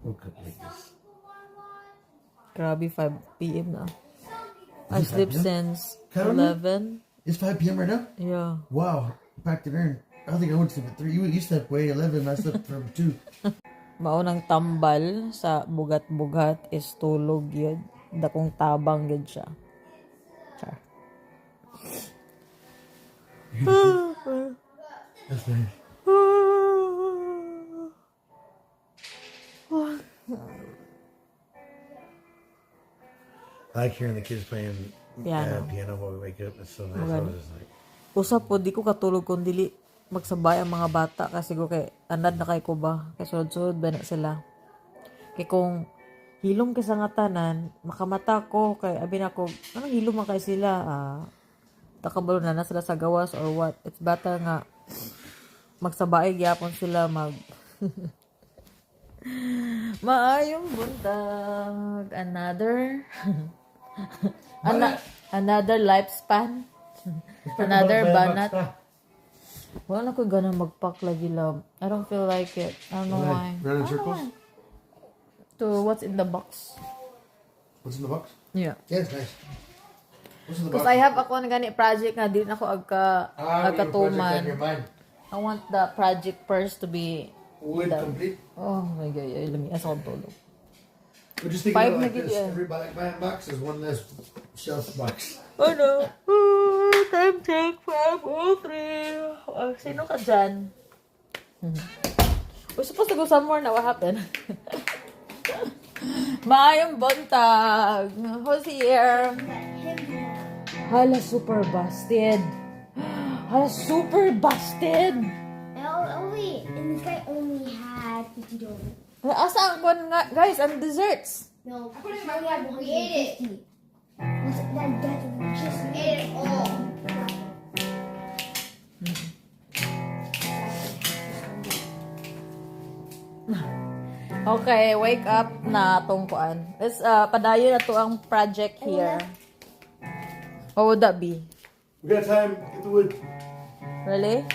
Woke up like this. Grabe, 5 p.m. na. I Is it sleep 5 p.m.? since Caroline? 11. It's 5 p.m. right now? Yeah. Wow. Back to earn. I think I went to sleep at 3. You slept way 11. I slept from 2. Maunang tambal sa bugat-bugat is tulog yun. Dakong tabang yun siya. Char. That's nice. I like hearing the kids playing piano while we wake up. It's so nice. I was just like, Usap po, di ko katulog kung dili magsabay ang mga bata kasi ko kay anad na kay ko ba. Kay sunod-sunod ba na sila. Kay kung hilom ka sa nga tanan, makamata ko kay abi na ko, anong hilom man kay sila? Takabalo na sila sa gawas or what. It's better nga magsabay gyapon sila mag maayong buntag. Another lifespan. Another banat. Wala na ko ganang magpack lagi love. I don't feel like it. I don't know why. run in circles? To what's in the box. What's in the box? Yeah. Yeah, it's nice. What's in the box? Because I have ako na gani project nga di na ako agkatuman. I want the project first to be Wood complete. oh my god, lami asa ko tulog. But just think 5 about it like na this. gid yan. Every buying box is one less shelf box. Ano? Time check 5:03. Sino ka dyan? We're supposed to go somewhere now. What happened? Maayong buntag. Who's here? Hala, super busted. Hala, super busted. Wait, and this guy only had $50. Asa ang kon nga, guys, ang desserts. No, I only had 150. That's just ate it all. Okay, wake up na tong kuan. Let's padayon na to ang project here. What would that be? We got time. Get the wood. Really?